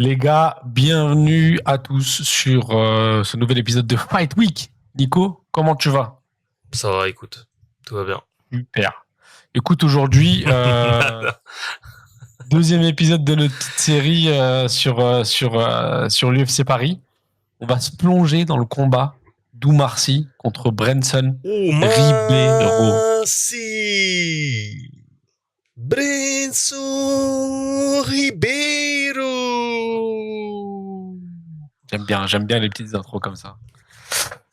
Les gars, bienvenue à tous sur ce nouvel épisode de Fight Week. Nico, comment tu vas? Ça va, écoute, tout va bien. Super. Écoute, aujourd'hui, deuxième épisode de notre petite série sur l'UFC Paris. On va se plonger dans le combat d'Oumar Sy contre Branson Ribeiro. Sy Brenson Ribeiro. J'aime bien les petites intros comme ça.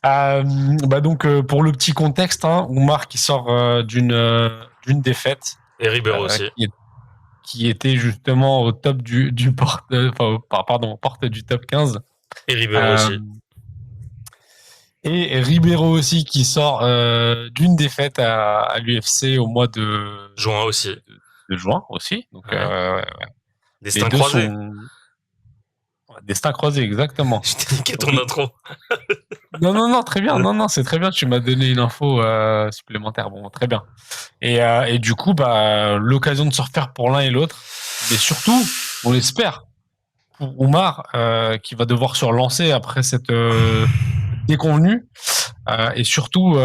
Pour le petit contexte, Oumar qui sort d'une défaite. Et Ribeiro aussi. Qui était justement au top porte du top 15. Et Ribeiro aussi. Et Ribeiro aussi qui sort d'une défaite à l'UFC au mois de juin aussi. De juin aussi. Donc, Destin croisé. Destin croisé, exactement. Je t'ai niqué ton intro. Non, très bien. Non, c'est très bien. Tu m'as donné une info supplémentaire. Bon, très bien. Et du coup, l'occasion de se refaire pour l'un et l'autre. Mais surtout, on l'espère, pour Oumar, qui va devoir se relancer après cette déconvenue. Et surtout,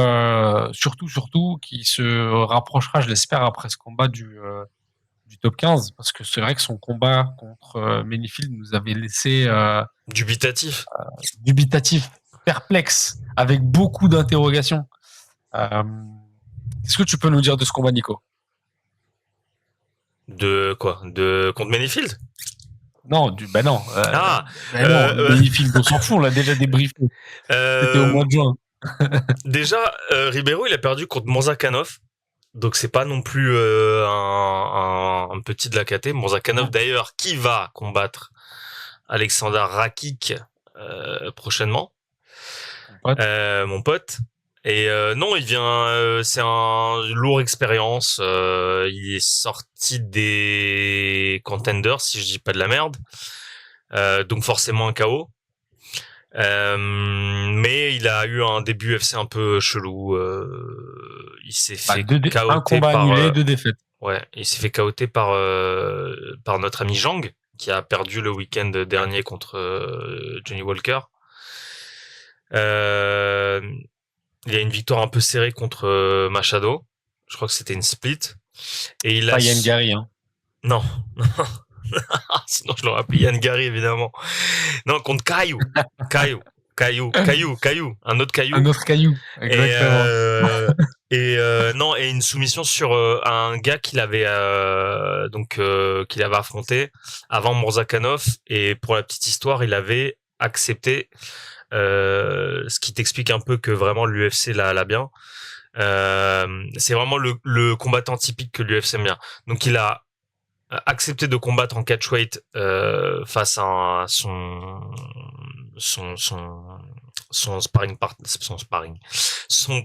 qui se rapprochera, je l'espère, après ce combat du top 15. Parce que c'est vrai que son combat contre Menifield nous avait laissé dubitatif, perplexe, avec beaucoup d'interrogations. Qu'est-ce que tu peux nous dire de ce combat, Nico? De quoi? De contre Menifield? Non, Menifield, on s'en fout, on l'a déjà débriefé. C'était au mois de juin. Déjà, Ribeiro, il a perdu contre Mourzakanov. Donc c'est pas non plus un petit de la KT. Mourzakanov d'ailleurs qui va combattre Alexander Rakic prochainement. Mon pote. Et non, il vient, c'est un lourd expérience. Il est sorti des contenders, si je dis pas de la merde. Donc forcément un KO. Mais il a eu un début UFC un peu chelou. Il s'est fait KO'ter un combat annulé, 2 défaites. Ouais, il s'est fait KO'ter par notre ami Zhang, qui a perdu le week-end dernier contre Johnny Walker. Il y a une victoire un peu serrée contre Machado. Je crois que c'était une split. Et il a... Pas Yann Gary, hein. Non. Sinon, je l'aurais appelé Yann Gary, évidemment. Non, contre Caillou. Caillou. Un autre Caillou. Un autre Caillou. Exactement. Et une soumission sur un gars qu'il avait affronté avant Mourzakanov. Et pour la petite histoire, il avait accepté, ce qui t'explique un peu que vraiment l'UFC l'a bien. C'est vraiment le combattant typique que l'UFC aime bien. Donc il a accepté de combattre en catchweight face à son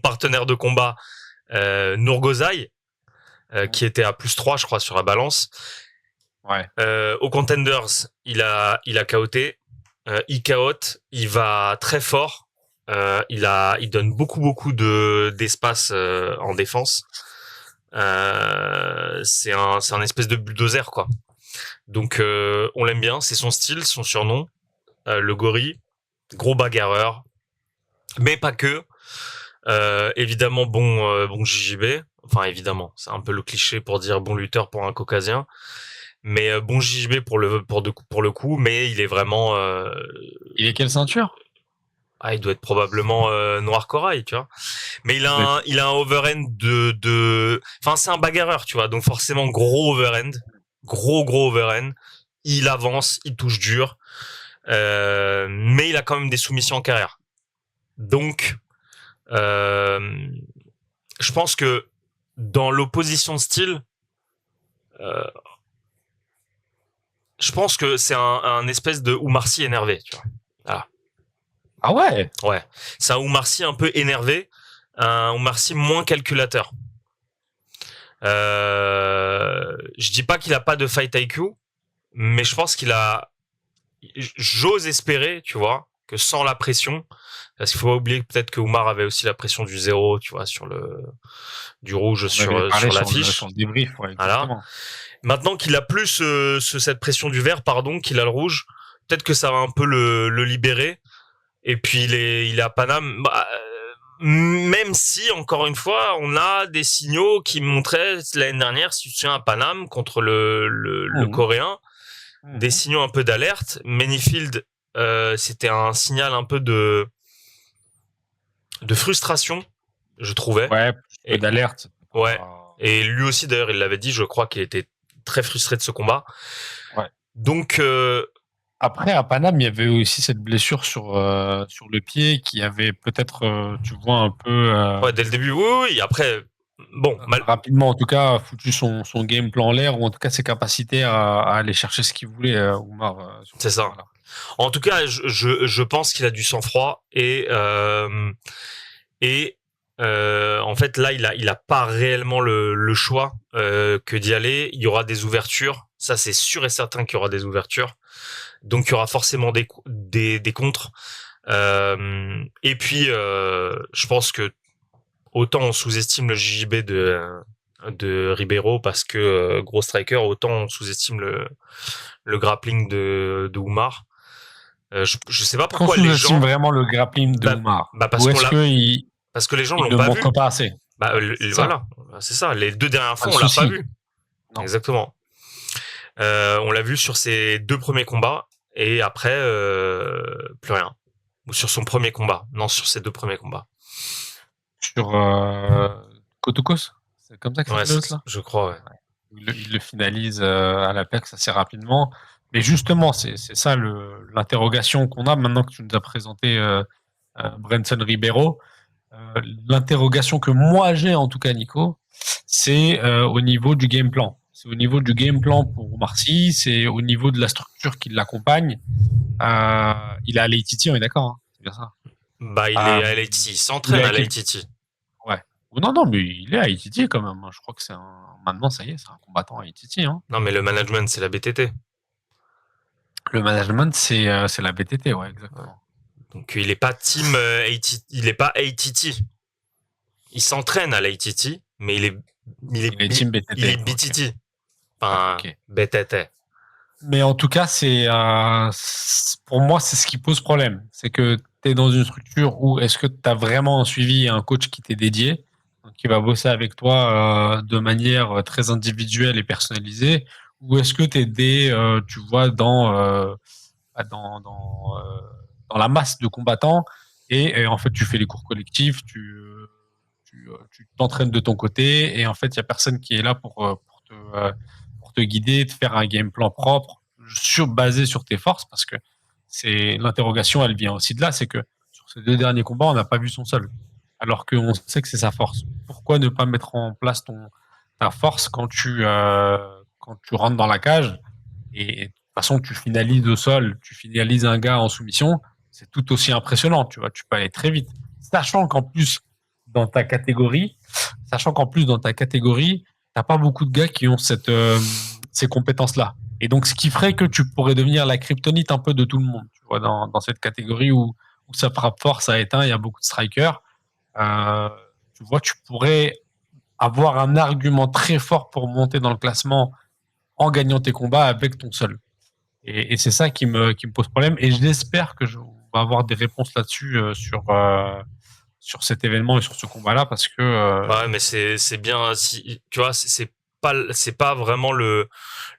partenaire de combat Nurgozai, qui était à +3 je crois sur la balance. Ouais. Au Contenders, il a KO'té, il KO'te, il va très fort, il donne beaucoup d'espace en défense. C'est un espèce de bulldozer quoi. Donc on l'aime bien, c'est son style, son surnom, le gorille, gros bagarreur, mais pas que. Évidemment bon JJB, enfin évidemment, c'est un peu le cliché pour dire bon lutteur pour un caucasien, mais bon JJB pour le coup, mais il est vraiment il est quelle ceinture? Il doit être probablement noir corail, tu vois. Mais il a un overhand enfin c'est un bagarreur, tu vois. Donc forcément gros overhand, gros overhand. Il avance, il touche dur, mais il a quand même des soumissions en carrière. Donc je pense que dans l'opposition de style, je pense que c'est un espèce de Oumar Sy énervé, tu vois. Voilà. Ah ouais? Ouais. C'est un Oumar Sy un peu énervé, un Oumar Sy moins calculateur. Je dis pas qu'il a pas de fight IQ, mais je pense j'ose espérer, tu vois, que sans la pression, parce qu'il faut pas oublier peut-être que Oumar avait aussi la pression du 0, tu vois, du rouge sur l'affiche. Sur le débrief, ouais, voilà. Maintenant qu'il a plus cette pression du vert, qu'il a le rouge, peut-être que ça va un peu le libérer. Et puis il est à Paname. Même si, encore une fois, on a des signaux qui montraient l'année dernière, si tu te souviens, à Paname contre le Coréen, des signaux un peu d'alerte. Manyfield, c'était un signal un peu de frustration, je trouvais. Ouais, et d'alerte. Ouais. Et lui aussi, d'ailleurs, il l'avait dit, je crois qu'il était très frustré de ce combat. Ouais. Donc, après, à Paname, il y avait aussi cette blessure sur le pied qui avait peut-être, tu vois, un peu... ouais, dès le début, oui. Après, bon, rapidement, en tout cas, foutu son game plan en l'air, ou en tout cas ses capacités à aller chercher ce qu'il voulait, Oumar. C'est ça. Voilà. En tout cas, je pense qu'il a du sang-froid et en fait là il a pas réellement le choix que d'y aller. Il y aura des ouvertures, ça c'est sûr et certain qu'il y aura des ouvertures. Donc il y aura forcément des contres. Et puis je pense que autant on sous-estime le JJB de Ribeiro parce que gros striker, autant on sous-estime le grappling de Oumar. Je sais pas pourquoi les gens vraiment le grappling de Oumar. parce que les gens l'ont pas vu. Pas assez. Voilà, c'est ça. Les 2 dernières fois, on l'a pas vu. Non. Exactement. On l'a vu sur ses 2 premiers combats et après plus rien. Ou sur son premier combat. Non, sur ses 2 premiers combats. Sur Kotokos, c'est comme ça que ça là. Je crois. Ouais. Il le finalise à l'Apex assez rapidement. Mais justement, c'est ça l'interrogation qu'on a maintenant que tu nous as présenté Brenson Ribeiro. L'interrogation que moi j'ai, en tout cas, Nico, c'est au niveau du game plan. C'est au niveau du game plan pour Marcy, c'est au niveau de la structure qui l'accompagne. Il est à l'ATT, on est d'accord, hein, c'est bien ça. Il est à l'ATT, il s'entraîne à l'ATT. Ouais. Non, mais il est à ATT quand même. Je crois que maintenant, ça y est, c'est un combattant à ATT. Hein. Non, mais le management, c'est la BTT. Le management, c'est la BTT, ouais, exactement. Ouais. Donc il est pas team ATT, il est pas ATT. Il s'entraîne à l'ATT, mais il est team BTT. Il est BTT. Enfin, BTT. Mais en tout cas, pour moi, c'est ce qui pose problème. C'est que tu es dans une structure où est-ce que tu as vraiment un suivi et un coach qui t'est dédié, qui va bosser avec toi de manière très individuelle et personnalisée, ou est-ce que tu es tu vois, dans la masse de combattants et en fait, tu fais les cours collectifs, tu t'entraînes de ton côté et en fait, il n'y a personne qui est là pour te guider, te faire un game plan propre, basé sur tes forces, parce que l'interrogation, elle vient aussi de là, c'est que sur ces 2 derniers combats, on n'a pas vu son seul, alors qu'on sait que c'est sa force. Pourquoi ne pas mettre en place ta force quand tu rentres dans la cage et de toute façon, tu finalises au sol, tu finalises un gars en soumission, c'est tout aussi impressionnant, tu vois, tu peux aller très vite. Sachant qu'en plus, dans ta catégorie, t'as pas beaucoup de gars qui ont ces compétences-là. Et donc, ce qui ferait que tu pourrais devenir la kryptonite un peu de tout le monde, tu vois, dans cette catégorie où ça frappe fort, ça éteint, il y a beaucoup de strikers. Tu vois, tu pourrais avoir un argument très fort pour monter dans le classement en gagnant tes combats avec ton seul. Et c'est ça qui me pose problème. Et j'espère que je vais avoir des réponses là-dessus sur cet événement et sur ce combat-là, parce que ouais, mais c'est bien, si tu vois, c'est pas vraiment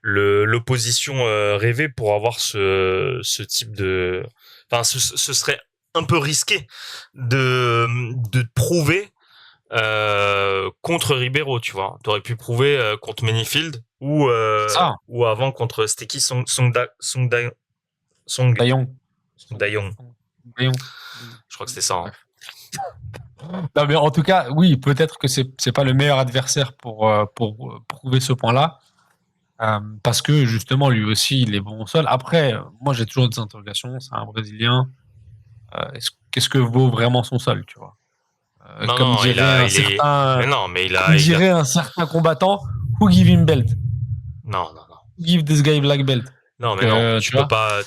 l'opposition rêvée pour avoir ce type de, enfin ce serait un peu risqué de prouver contre Ribeiro, tu vois. T'aurais pu prouver contre Manyfield ou avant contre Steki Dayong. Je crois que c'était ça. Hein. Non, mais en tout cas, oui, peut-être que c'est pas le meilleur adversaire pour prouver ce point-là, parce que justement, lui aussi, il est bon au sol. Après, moi, j'ai toujours des interrogations. C'est un Brésilien. Qu'est-ce que vaut vraiment son sol, tu vois? Comme dirait un certain combattant, who give him belt? Non. Who give this guy black belt? Non, mais non, tu peux pas.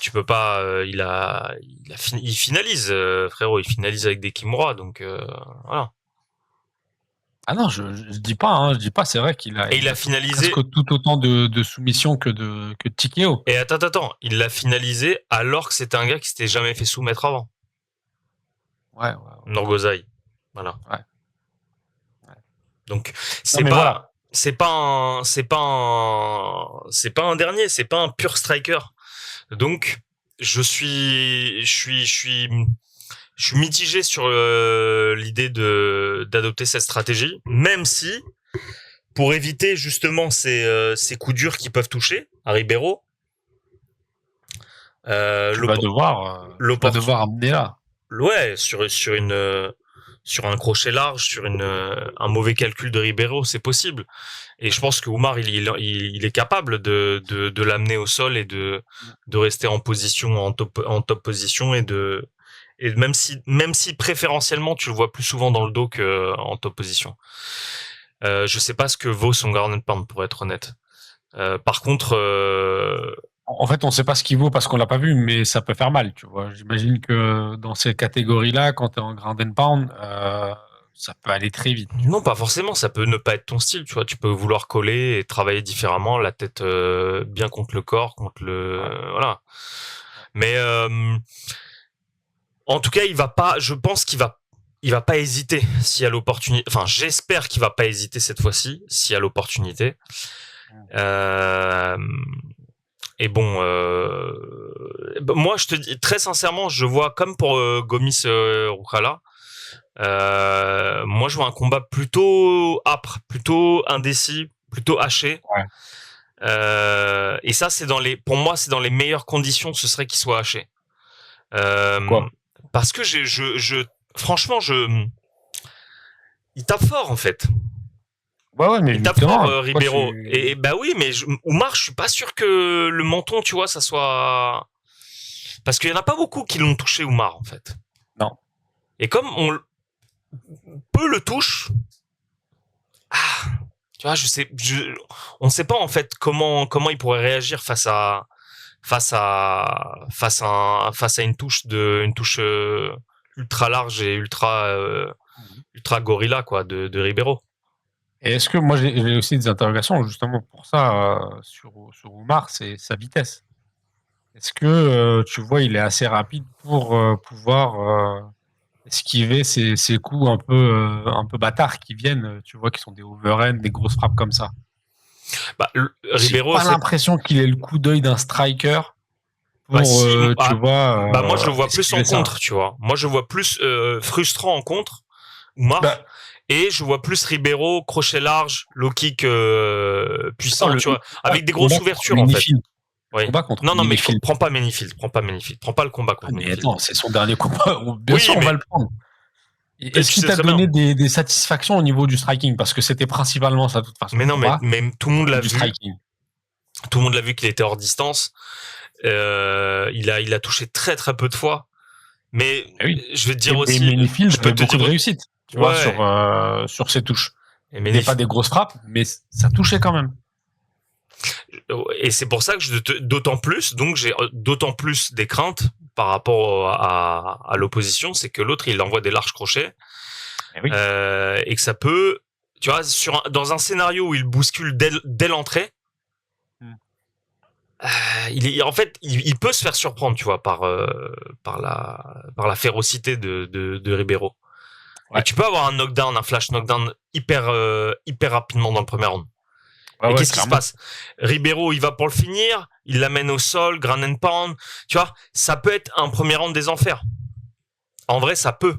Il finalise, frérot. Il finalise avec des Kimura, donc voilà. Ah non, je dis pas, hein, je dis pas. C'est vrai qu'il a, Et il a fait finalisé. presque tout autant de soumissions que de TKO. Et attends, il l'a finalisé alors que c'était un gars qui s'était jamais fait soumettre avant. Ouais. Norgozai. Voilà. Ouais. Donc Non, c'est mais pas voilà. c'est pas un dernier, c'est pas un pur striker. Donc je suis mitigé sur l'idée d'adopter cette stratégie, même si pour éviter justement ces coups durs qui peuvent toucher à Ribeiro, Tu vas l'opportunité, devoir amener là. ouais, sur un crochet large, sur un mauvais calcul de Ribeiro, c'est possible. Et je pense que Oumar, il est capable de l'amener au sol et de rester en position, en top position et même si préférentiellement tu le vois plus souvent dans le dos que en top position. Je sais pas ce que vaut son ground and pound pour être honnête. Par contre, En fait, on sait pas ce qu'il vaut parce qu'on l'a pas vu, mais ça peut faire mal, tu vois. J'imagine que dans ces catégories-là, quand tu es en ground and pound, ça peut aller très vite. non, pas forcément. Ça peut ne pas être ton style, tu vois. Tu peux vouloir coller et travailler différemment, la tête bien contre le corps, contre le voilà. Mais en tout cas, il va pas. Je pense il va pas hésiter s'il y a l'opportunité. Enfin, j'espère qu'il va pas hésiter cette fois-ci s'il y a l'opportunité. Euh, et bon, moi, je te dis très sincèrement, je vois comme pour Gomis Rukala. Moi, je vois un combat plutôt âpre, plutôt indécis, plutôt haché. Ouais. Et ça, pour moi, c'est dans les meilleures conditions, ce serait qu'il soit haché. Pourquoi? Parce que franchement, il tape fort en fait. Ouais, mais Il tape fort, justement, pourquoi Ribeiro. tu... Et bah oui, mais Oumar, je suis pas sûr que le menton, tu vois, ça soit. Parce qu'il y en a pas beaucoup qui l'ont touché Oumar en fait. Non. Et comme on peu le touche, tu vois, on sait pas en fait comment il pourrait réagir face à une touche ultra large et ultra gorilla quoi de Ribeiro. Et est-ce que moi j'ai aussi des interrogations justement pour ça sur Oumar, c'est sa vitesse. Est-ce que tu vois il est assez rapide pour pouvoir esquiver ces coups un peu bâtards qui viennent, tu vois, qui sont des overhand, des grosses frappes comme ça. Bah, J'ai Ribeiro, pas c'est l'impression qu'il ait le coup d'œil d'un striker bah pour, si, tu bah moi vois, je le vois plus en esquiver ça. contre, tu vois. Moi je le vois plus frustrant en contre, Oumar, Bah, et je vois plus Ribeiro crochet large, low kick attends, puissant, tu vois, avec des grosses combat contre ouvertures en fait. Minifield. Le Oui. combat contre Non mais Minifield. prends pas Manyfield, prends pas le combat Ah, contre mais Manyfield. attends, c'est son dernier combat. Bien Oui, sûr, on va mais le prendre. et Est-ce tu qu'il sais t'a très bien. donné des satisfactions au niveau du striking? Parce que c'était principalement ça, de toute façon, Mais le non, combat. mais tout le monde l'a Du vu. striking. Tout le monde l'a vu qu'il était hors distance. Il a touché très très peu de fois. Mais Eh oui. je vais te dire Et aussi, Minifield je peux avait te beaucoup dire, de réussite, tu vois, ouais. sur ses touches. Et C'était pas des grosses frappes, mais ça touchait quand même. Et c'est pour ça que d'autant plus, donc j'ai d'autant plus des craintes par rapport à l'opposition, c'est que l'autre il envoie des larges crochets Eh oui. et que ça peut, tu vois, dans un scénario où il bouscule dès l'entrée, Mm. en fait, il peut se faire surprendre, tu vois, par la férocité de Ribeiro. Et Ouais. tu peux avoir un knockdown, un flash knockdown hyper rapidement dans le premier round. Et Ouais, qu'est-ce qui se clairement. passe? Ribeiro, il va pour le finir, il l'amène au sol, ground and pound. Tu vois, ça peut être un premier round des enfers. En vrai, ça peut.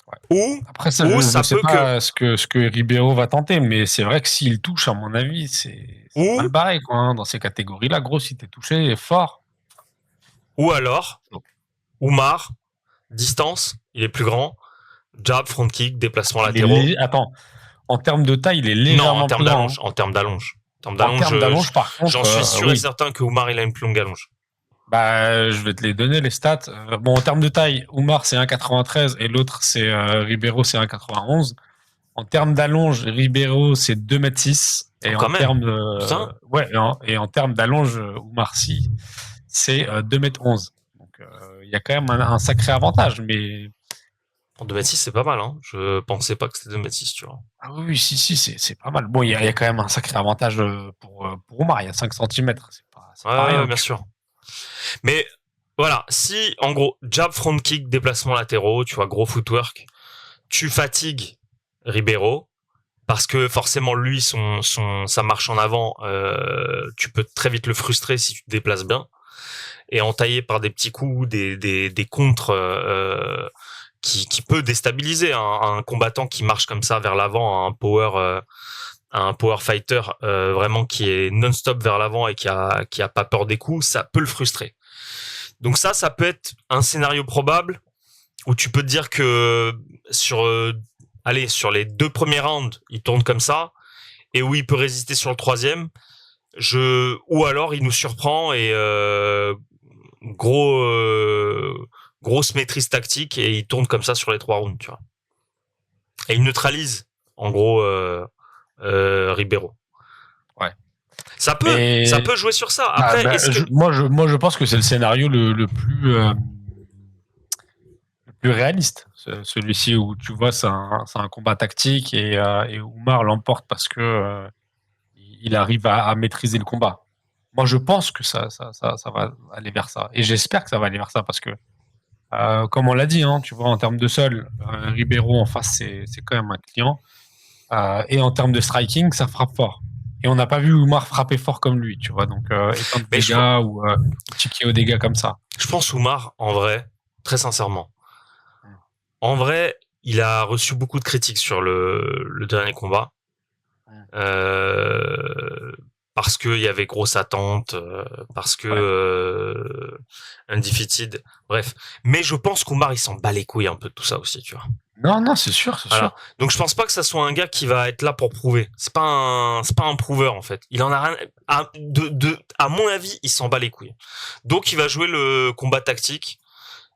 Ouais. Ou, Après, ça, ou je ça sais peut que, pas ce que Ribeiro va tenter, mais c'est vrai que s'il touche, à mon avis, c'est mal ou, barré, quoi, hein, dans ces catégories-là. Gros, si t'es touché fort. ou alors, Oumar, distance, il est plus grand, jab, front kick, déplacement latéraux. Attends, en termes de taille, il est Non, en légèrement termes plus grand, hein. d'allonge, en termes d'allonge. En termes En d'allonge, termes d'allonge, par j'en contre, suis sûr et oui. certain que Oumar, il a une plus longue allonge. Bah, je vais te les donner, les stats. Bon, en termes de taille, Oumar, c'est 1,93 et l'autre, c'est Ribeiro, c'est 1,91. En termes d'allonge, Ribeiro, c'est 2,6 m. Oh, Et quand en même. termes Putain. ouais, et en termes d'allonge, Oumar Sy, c'est 2,11 m. Donc, il y a quand même un sacré avantage. Mais En 2,6 m, c'est pas mal, hein. Je pensais pas que c'était 2,6 m, tu vois. Ah oui, oui, si, c'est pas mal. Bon, il y a quand même un sacré avantage pour Omar. Il y a 5 centimètres. C'est pas Ouais, rien, bien tu sûr. vois. Mais voilà, si en gros, jab, front kick, déplacements latéraux, tu vois, gros footwork, tu fatigues Ribeiro, parce que forcément lui, sa marche en avant, tu peux très vite le frustrer si tu te déplaces bien. Et entaillé par des petits coups, des contres qui peut déstabiliser un combattant qui marche comme ça vers l'avant, un power fighter vraiment qui est non-stop vers l'avant et qui a pas peur des coups, ça peut le frustrer. Donc ça peut être un scénario probable où tu peux te dire que sur les 2 premiers rounds, il tourne comme ça et où il peut résister sur le 3e. Ou alors il nous surprend et gros grosse maîtrise tactique et il tourne comme ça sur les 3 rounds, tu vois. Et il neutralise en gros Ribeiro. Ouais. Ça Mais peut jouer sur ça. Après, est-ce que moi, je pense que c'est le scénario le plus réaliste. Celui-ci où tu vois, c'est un combat tactique et Oumar l'emporte parce que il arrive à maîtriser le combat. Moi, je pense que ça va aller vers ça. Et j'espère que ça va aller vers ça parce que, comme on l'a dit, hein, tu vois, en termes de sol, Ribeiro en face, c'est quand même un client. Et en termes de striking, ça frappe fort. Et on n'a pas vu Oumar frapper fort comme lui, tu vois. Donc, éteindre mais des gars ou TKO des gars comme ça. je pense Oumar en vrai, très sincèrement. Mm. En vrai, il a reçu beaucoup de critiques sur le dernier combat. Mm. Parce qu'il y avait grosse attente, parce que Ouais. undefeated, bref. Mais je pense qu'Oumar il s'en bat les couilles un peu de tout ça aussi, tu vois. Non, non, c'est sûr, c'est Voilà. sûr. Donc je pense pas que ça soit un gars qui va être là pour prouver. C'est pas un prouveur en fait. Il en a rien. À mon avis, il s'en bat les couilles. Donc il va jouer le combat tactique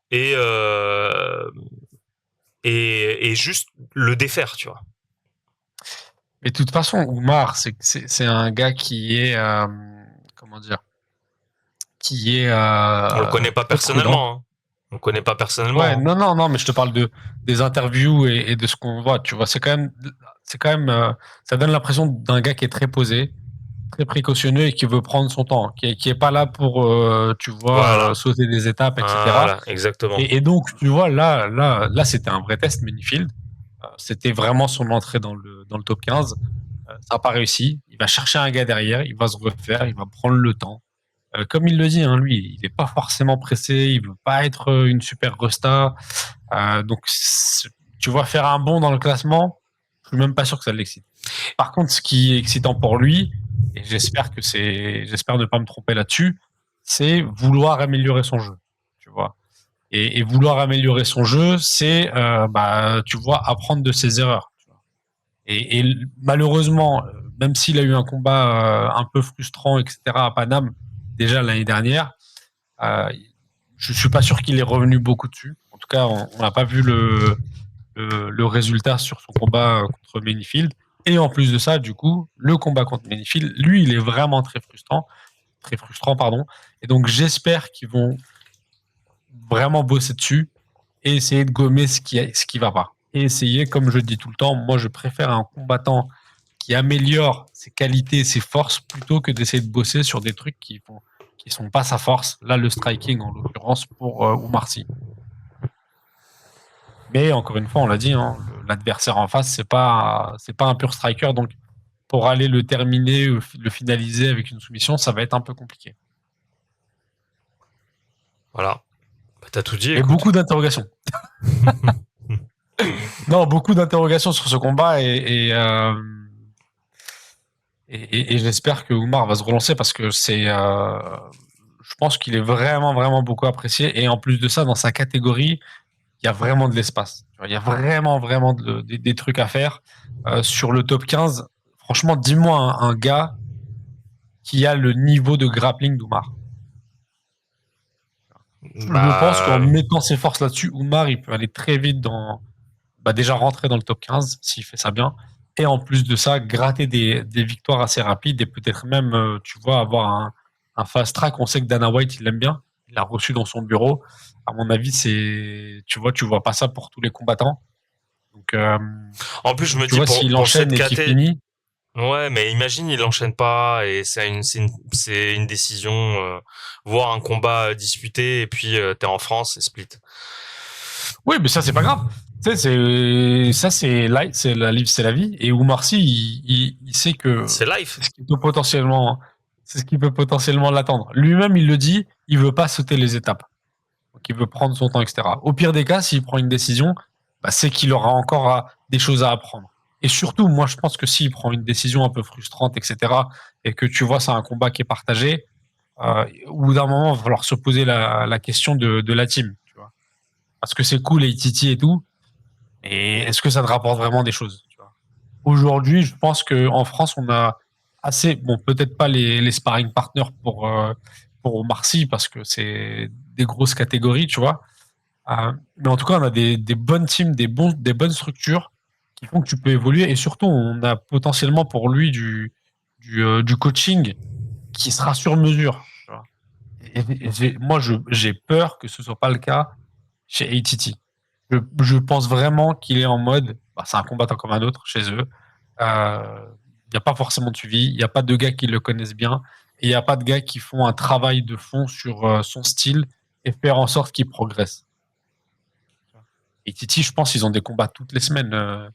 et et juste le défaire, tu vois. Mais de toute façon, Oumar, c'est un gars qui est, comment dire, qui est On le connaît pas très prudent. personnellement, hein. On le connaît pas Ouais, personnellement, hein. non, non, non, mais je te parle des interviews et de ce qu'on voit. Tu vois, c'est quand même, ça donne l'impression d'un gars qui est très posé, très précautionneux et qui veut prendre son temps, qui est pas là pour, tu vois, Voilà. sauter des étapes, etc. Voilà, exactement. Et donc, tu vois, là, c'était un vrai test, Minifield. C'était vraiment son entrée dans le top 15. Ça n'a pas réussi. Il va chercher un gars derrière, il va se refaire, il va prendre le temps. Comme il le dit, hein, lui, il n'est pas forcément pressé, il veut pas être une super resta. Donc, tu vois, faire un bond dans le classement, je suis même pas sûr que ça l'excite. Par contre, ce qui est excitant pour lui, et j'espère ne pas me tromper là-dessus, c'est vouloir améliorer son jeu. Tu vois. Et vouloir améliorer son jeu, c'est, tu vois, apprendre de ses erreurs. Et malheureusement, même s'il a eu un combat un peu frustrant, etc., à Paname, déjà l'année dernière, je suis pas sûr qu'il est revenu beaucoup dessus. En tout cas, on n'a pas vu le résultat sur son combat contre Menifield. Et en plus de ça, du coup, le combat contre Menifield, lui, il est vraiment très frustrant, pardon. Et donc, j'espère qu'ils vont vraiment bosser dessus et essayer de gommer ce qui va pas. Et essayer, comme je dis tout le temps, moi, je préfère un combattant qui améliore ses qualités, ses forces, plutôt que d'essayer de bosser sur des trucs qui sont pas sa force. Là, le striking, en l'occurrence, pour Oumar Sy. Mais encore une fois, on l'a dit, hein, l'adversaire en face, c'est pas un pur striker, donc pour aller le terminer, le finaliser avec une soumission, ça va être un peu compliqué. Voilà. Bah, t'as tout dit, Mais écoute. beaucoup d'interrogations. Non, beaucoup d'interrogations sur ce combat et j'espère que Oumar va se relancer parce que je pense qu'il est vraiment, vraiment beaucoup apprécié. Et en plus de ça, dans sa catégorie, il y a vraiment de l'espace. Il y a vraiment, vraiment des trucs à faire. Sur le top 15, franchement, dis-moi un gars qui a le niveau de grappling d'Oumar. Je pense qu'en Bah, mettant ses forces là-dessus, Oumar, il peut aller très vite déjà rentrer dans le top 15 s'il fait ça bien. Et en plus de ça, gratter des victoires assez rapides et peut-être même, tu vois, avoir un fast track. On sait que Dana White, il l'aime bien. il l'a reçu dans son bureau. À mon avis, tu vois pas ça pour tous les combattants. Donc, En plus, je me tu dis vois, s'il pour enchaîne cette et qu'il KT, finit, ouais, mais imagine il enchaîne pas et c'est une décision, voire un combat disputé et puis t'es en France et split. oui, mais ça, c'est pas grave. Tu sais, c'est la livre, c'est la vie. Et Oumar Sy, il sait que C'est life. c'est ce qui peut potentiellement, c'est ce qui peut potentiellement l'attendre. Lui-même, il le dit, il veut pas sauter les étapes. Donc, il veut prendre son temps, etc. Au pire des cas, s'il prend une décision, bah, c'est qu'il aura encore des choses à apprendre. Et surtout, moi, je pense que s'il prend une décision un peu frustrante, etc., et que tu vois, c'est un combat qui est partagé, au bout d'un moment, il va falloir se poser la question de la team. Tu vois. Parce que c'est cool, les Titi et tout, et est-ce que ça te rapporte vraiment des choses, tu vois. Aujourd'hui, je pense qu'en France, on a assez, bon, peut-être pas les sparring partners pour Marcy, parce que c'est des grosses catégories, tu vois. Mais en tout cas, on a des bonnes teams, des bonnes structures qui font que tu peux évoluer. Et surtout, on a potentiellement pour lui du coaching qui sera sur mesure. Tu vois. Moi, j'ai peur que ce soit pas le cas chez ATT. Je pense vraiment qu'il est en mode, bah, c'est un combattant comme un autre chez eux. Il n'y a pas forcément de suivi, il n'y a pas de gars qui le connaissent bien, et il n'y a pas de gars qui font un travail de fond sur son style et faire en sorte qu'il progresse. Et Titi, je pense, ils ont des combats toutes les semaines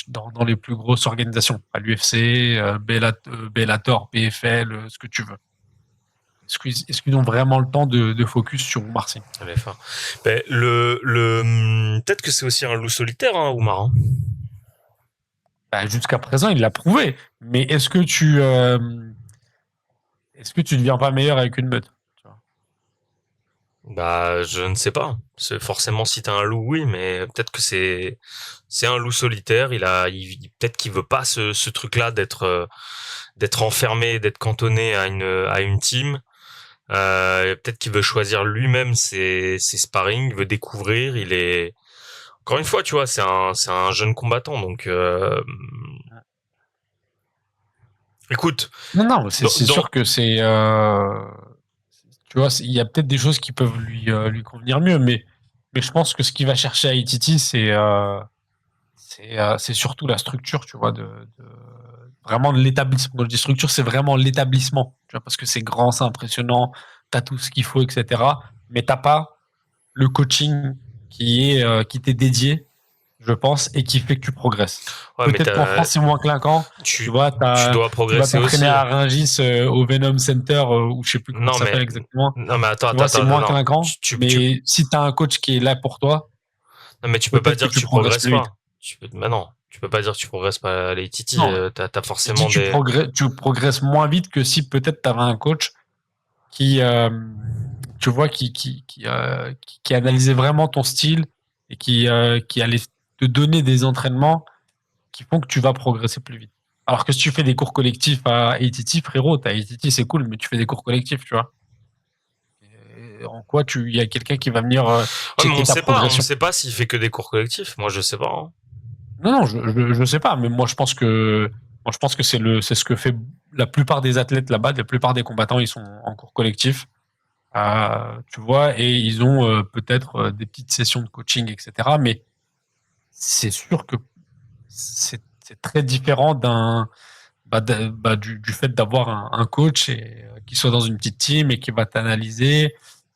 dans les plus grosses organisations, à l'UFC, Bellator, PFL, ce que tu veux. Est-ce qu'ils ont vraiment le temps de focus sur Marseille? Enfin, ben, peut-être que c'est aussi un loup solitaire, hein, Oumar. Hein. Bah, jusqu'à présent, il l'a prouvé. Mais est-ce que tu deviens pas meilleur avec une meute? Tu vois. Bah, je ne sais pas. C'est forcément si t'as un loup, oui, mais peut-être que c'est un loup solitaire. Peut-être qu'il veut pas ce truc-là d'être enfermé, d'être cantonné à une team. Peut-être qu'il veut choisir lui-même ses sparring, il veut découvrir. Il est encore une fois, tu vois, c'est un jeune combattant, donc écoute, Non, non, c'est dans sûr que tu vois, il y a peut-être des choses qui peuvent lui convenir mieux, mais je pense que ce qu'il va chercher à ITT, c'est surtout la structure, tu vois, vraiment de l'établissement. Quand je dis structure, c'est vraiment l'établissement, tu vois, parce que c'est grand, c'est impressionnant, t'as tout ce qu'il faut, etc. Mais t'as pas le coaching qui t'est dédié, je pense, et qui fait que tu progresses. ouais, mais Peut-être qu'en France, c'est moins clinquant. Tu vois, tu dois tu vas progresser t'entraîner aussi. à Rungis au Venom Center, ou je sais plus comment Non ça s'appelle mais exactement. non mais Tu vois, c'est moins non. clinquant. Mais si tu as un coach qui est là pour toi, Non mais tu peux pas peut-être que dire que tu tu progresses progresses plus vite. pas. Bah non, tu peux pas dire que tu progresses pas à l'ATT. Non, T'as je dis forcément des. tu progresses moins vite que si peut-être tu avais un coach qui, tu vois, qui analysait vraiment ton style et qui allait te donner des entraînements qui font que tu vas progresser plus vite. Alors que si tu fais des cours collectifs à ATT, frérot, t'as ATT, c'est cool, mais tu fais des cours collectifs, tu vois. Et en quoi il y a quelqu'un qui va venir Ouais mais checker ta on progression? sait pas s'il fait que des cours collectifs. Moi je sais pas. Hein. Non, non, je sais pas, mais moi, je pense que c'est ce que fait la plupart des athlètes là-bas, la plupart des combattants, ils sont en cours collectif, tu vois, et ils ont peut-être des petites sessions de coaching, etc. Mais c'est sûr que c'est très différent du fait d'avoir un coach qui soit dans une petite team et qui va t'analyser,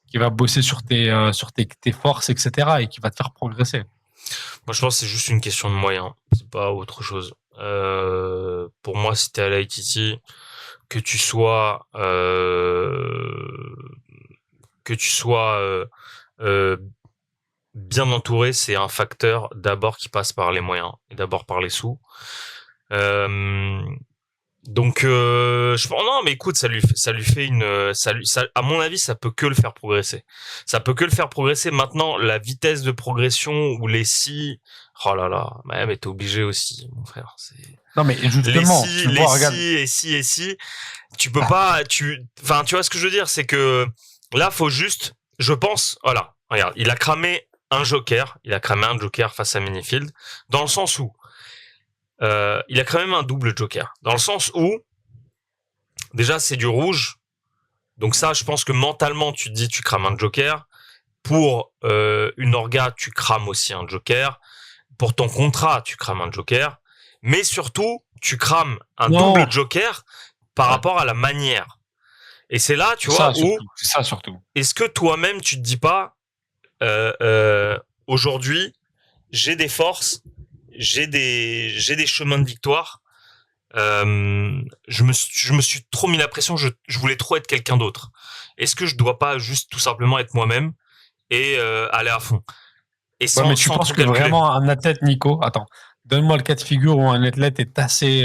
qui va bosser sur tes forces, etc. et qui va te faire progresser. Moi je pense que c'est juste une question de moyens. C'est pas autre chose. Pour moi si t'es à l'ITT, que tu sois que tu sois euh, bien entouré, c'est un facteur d'abord qui passe par les moyens et d'abord par les sous. Euh, donc je pense non mais écoute ça lui fait une à mon avis ça peut que le faire progresser. Ça peut que le faire progresser. Maintenant la vitesse de progression ou les si oh là là mais t'es obligé aussi mon frère c'est Non, mais justement, tu les vois, regarde, si et si tu peux pas enfin tu vois ce que je veux dire c'est que là faut juste je pense voilà regarde il a cramé un joker face à Minifield dans le sens où il a quand même un double joker dans le sens où déjà c'est du rouge Donc ça, je pense que mentalement, tu te dis, tu crames un joker. Pour une orga, tu crames aussi un joker. Pour ton contrat, tu crames un joker. Mais surtout, tu crames un Non. double joker par rapport à la manière. Et c'est là, tu vois, où C'est ça surtout. est-ce que toi-même, tu te dis pas, aujourd'hui, j'ai des forces, j'ai des chemins de victoire. Je me suis trop mis la pression. Je voulais trop être quelqu'un d'autre. Est-ce que je dois pas juste tout simplement être moi-même et aller à fond et Ouais, mais tu sans penses trop que calculer. vraiment un athlète, Nico, attends, donne-moi le cas de figure où un athlète est assez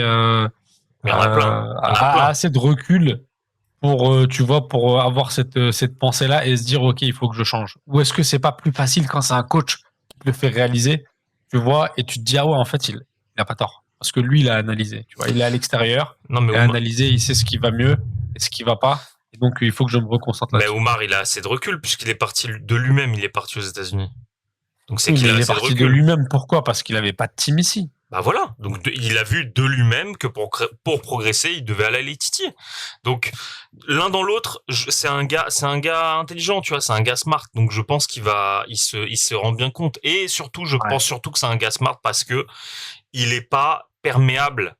Mais il y en a plein. Il y en a plein. assez de recul pour tu vois pour avoir cette pensée-là et se dire ok il faut que je change. Ou est-ce que c'est pas plus facile quand c'est un coach qui te le fait réaliser, tu vois, et tu te dis ah ouais en fait il a pas tort parce que lui il a analysé, tu vois, il est à l'extérieur, Non, mais il a analysé, il sait ce qui va mieux et ce qui va pas et donc il faut que je me reconcentre mais là-dessus. Oumar, il a assez de recul puisqu'il est parti de lui-même. Il est parti aux États-Unis. Donc c'est Oui, qu'il mais a il est assez de parti de recul. lui-même, pourquoi? Parce qu'il avait pas de team ici. Bah voilà. Donc il a vu de lui-même que pour progresser, il devait aller à l'Elite. Donc l'un dans l'autre, c'est un gars intelligent, tu vois, c'est un gars smart. Donc je pense il se rend bien compte. Et surtout, je Ouais. pense surtout que c'est un gars smart parce que il est pas perméable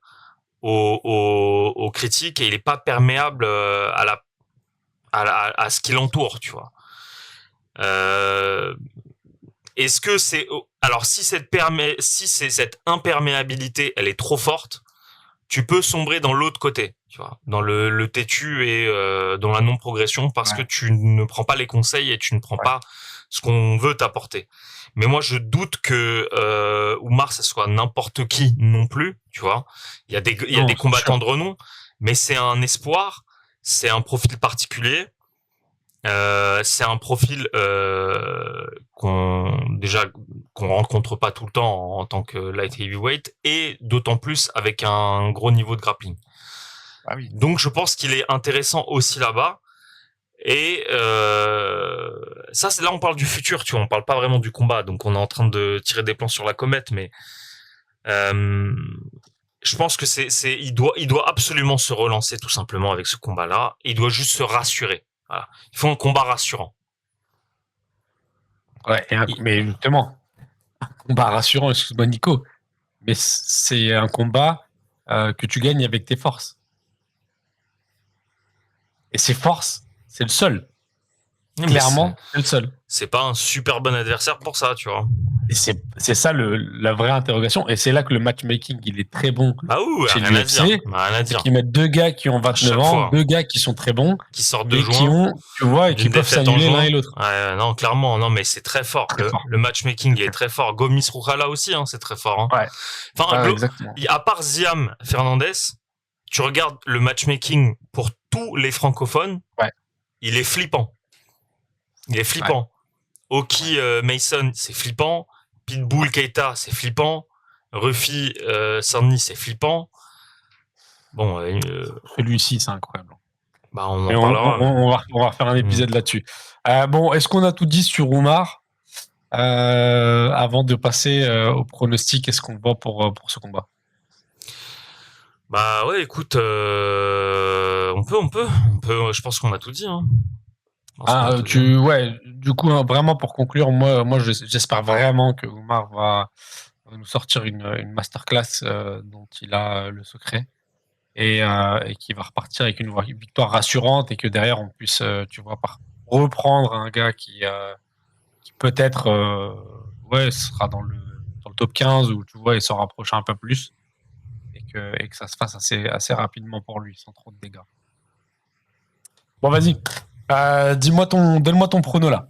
aux critiques et il est pas perméable à ce qui l'entoure, tu vois. Euh, Est-ce que c'est alors si c'est cette imperméabilité, elle est trop forte, tu peux sombrer dans l'autre côté, tu vois, dans le têtu et dans la non progression parce que Ouais. tu ne prends pas les conseils et tu ne prends Ouais. pas ce qu'on veut t'apporter. Mais moi, je doute que Oumar, ça soit n'importe qui non plus, tu vois. Il y a Non, des c'est combattants sûr. de renom, mais c'est un espoir, c'est un profil particulier. C'est un profil qu'on rencontre pas tout le temps en tant que light heavyweight et d'autant plus avec un gros niveau de grappling. Ah oui. Donc je pense qu'il est intéressant aussi là-bas. Et ça, c'est là on parle du futur, tu vois, on parle pas vraiment du combat. Donc on est en train de tirer des plans sur la comète, mais euh, je pense que il doit absolument se relancer tout simplement avec ce combat-là. Il doit juste se rassurer. Voilà. Il faut un combat rassurant. Ouais, mais justement, un combat rassurant, excuse-moi Nico, mais c'est un combat que tu gagnes avec tes forces. Et ses forces, c'est le seul. Mais Clairement, c'est le seul. c'est pas un super bon adversaire pour ça, tu vois. Et c'est ça la vraie interrogation. Et c'est là que le matchmaking, il est très bon Bah ouh, chez rien à dire, l'UFC. rien à C'est dire. qu'ils mettent deux gars qui ont À 29 chaque ans, fois, deux gars qui sont très bons, qui sortent de mais qui juin, ont, tu vois, et qui d'une peuvent défaite en s'annuler l'un et juin. l'autre. Ouais, non, clairement, non, mais c'est très fort. Très fort. Le matchmaking est très fort. Gomis Rukala aussi, hein, c'est très fort. Hein. Ouais, Enfin, ouais, exactement. à part Ziam Fernandez, tu regardes le matchmaking pour tous les francophones, Ouais, il est flippant. Il est ouais. flippant. Oki Mason, c'est flippant. Pitbull Keita, c'est flippant. Ruffy Sandy, c'est flippant. Bon, Celui-ci, c'est incroyable. bah on Mais en parlera. on va faire un Hmm. épisode là-dessus. Bon, est-ce qu'on a tout dit sur Oumar avant de passer au pronostic? Est-ce qu'on va pour ce combat? Bah ouais, écoute, je pense qu'on a tout dit. Hein. Je pense qu'on a tout dit. Ouais, du coup, hein, vraiment pour conclure, moi j'espère vraiment que Oumar va nous sortir une masterclass dont il a le secret et qui va repartir avec une victoire rassurante et que derrière on puisse, tu vois, reprendre un gars qui peut-être ouais, sera dans le top 15 ou tu vois, et s'en rapprocher un peu plus et que ça se fasse assez rapidement pour lui, sans trop de dégâts. Bon, vas-y. Donne-moi ton prono là.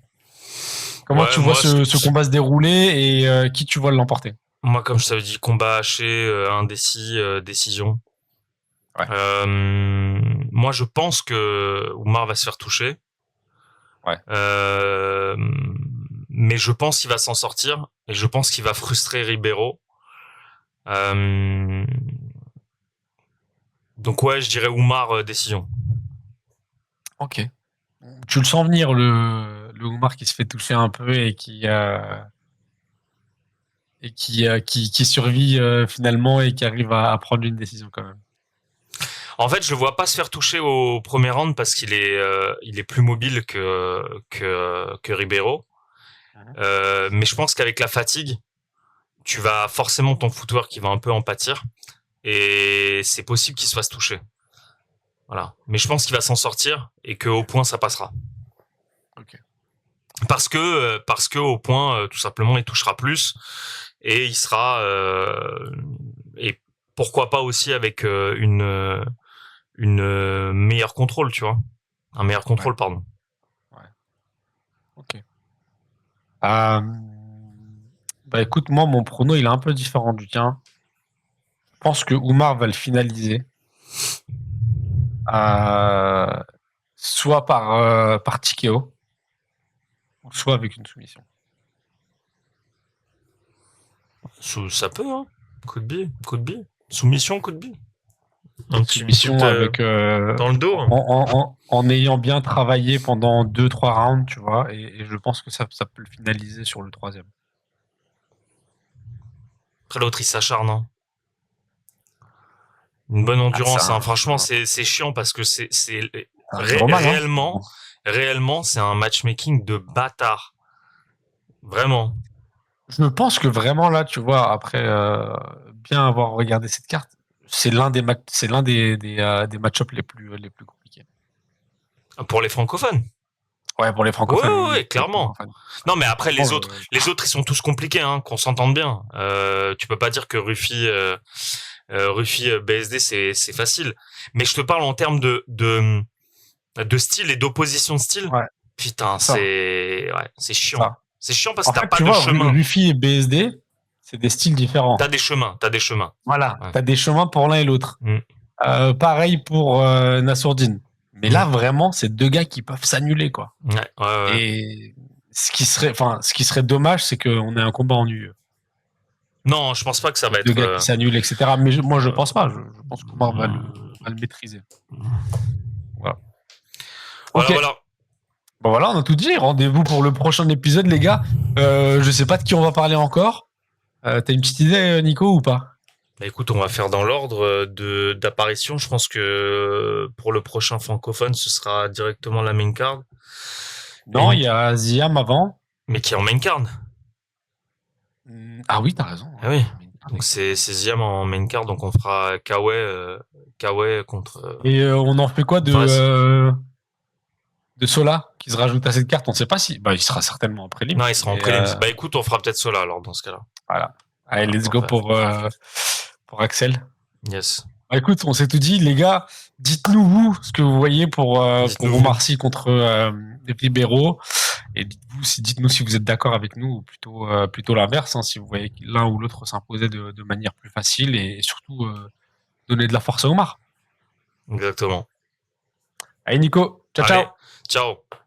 Comment Ouais, tu vois ce combat se dérouler et qui tu vois l'emporter? moi, comme je t'avais dit, combat haché, indécis, décision. Ouais. Moi, je pense que Oumar va se faire toucher. Ouais. Mais je pense qu'il va s'en sortir et je pense qu'il va frustrer Ribeiro. Euh, donc ouais, je dirais Oumar décision. Ok. Tu le sens venir le Oumar qui se fait toucher un peu et qui survit finalement et qui arrive à prendre une décision quand même. En fait, je le vois pas se faire toucher au premier round parce il est plus mobile que Ribeiro. Mhm. Mais je pense qu'avec la fatigue, tu vas forcément ton footwork qui va un peu en pâtir et c'est possible qu'il se fasse toucher. Voilà. Mais je pense qu'il va s'en sortir et qu'au point ça passera. Ok. Parce que au point tout simplement il touchera plus et il sera et pourquoi pas aussi avec une meilleure contrôle, tu vois. Un meilleur Ouais. contrôle, pardon. Ouais. Ok. Bah écoute, moi, mon prono, il est un peu différent du tien. Je pense que Oumar va le finaliser. Euh, soit par TKO, soit avec une soumission. Ça peut, hein. Coup de biais, coup de biais. Soumission, coup de biais. Un Une petit coup soumission avec dans le dos. en ayant bien travaillé pendant 2-3 rounds, tu vois, et je pense que ça peut le finaliser sur le troisième. Après l'autre il s'acharne, hein. Une bonne Ah, c'est endurance, hein. un, Franchement, c'est chiant parce que un gros mal, hein. réellement, c'est un matchmaking de bâtard. Vraiment. Je pense que vraiment là, tu vois, après bien avoir regardé cette carte, c'est l'un des match-ups les plus compliqués. Pour les francophones. Ouais, pour les Ouais, francophones, ouais, oui. ouais, Pour les clairement. francophones. Non, mais après Franchement, les autres, ils sont tous compliqués, hein, qu'on s'entende bien. Tu peux pas dire que Rufy BSD c'est facile. Mais je te parle en termes de style et d'opposition de style. ouais, Putain, c'est ça, c'est c'est chiant. ça. C'est chiant parce En que t'as fait, pas tu de vois, chemin. Rufi et BSD, c'est des styles différents. T'as des chemins. Voilà, Ouais. t'as des chemins pour l'un et l'autre. Mm, Pareil pour Nassourdine. Mais mm. là, vraiment, c'est deux gars qui peuvent s'annuler, quoi. Ouais, ouais, ouais. Et ce qui serait dommage, c'est qu'on ait un combat ennuyeux. Non, je pense pas que ça Les va deux être. gars qui s'annulent, etc. Mais moi, je pense pas. Je pense qu'Omar Mm. va le maîtriser. Voilà. Voilà, Ok. voilà. Bon, voilà, on a tout dit. Rendez-vous pour le prochain épisode, les gars. Je sais pas de qui on va parler encore. T'as une petite idée, Nico, ou pas? Bah écoute, on va faire dans l'ordre de d'apparition. Je pense que pour le prochain francophone, ce sera directement la main card. Non, il y a Ziam avant. Mais qui est en main card. Ah oui, t'as raison. Ah oui. Ah Donc oui. c'est Ziam en main card, donc on fera Kawe contre Et on en fait quoi Fares. de Sola qui se rajoute à cette carte? On sait pas si. Bah, il sera certainement en prélims. Non, il sera en Mais prelims. Bah écoute, on fera peut-être cela alors dans ce cas-là. voilà. Allez, Voilà, let's go parfait. pour Axel. Yes. Bah, écoute, on s'est tout dit, les gars. Dites-nous vous ce que vous voyez pour Dites-nous vous. Omar Sy contre Ribeiro. Et dites-nous si vous êtes d'accord avec nous ou plutôt l'inverse, hein, si vous voyez l'un ou l'autre s'imposer de manière plus facile et surtout donner de la force à Omar. Exactement. Allez, Nico, ciao, Allez, ciao. ciao.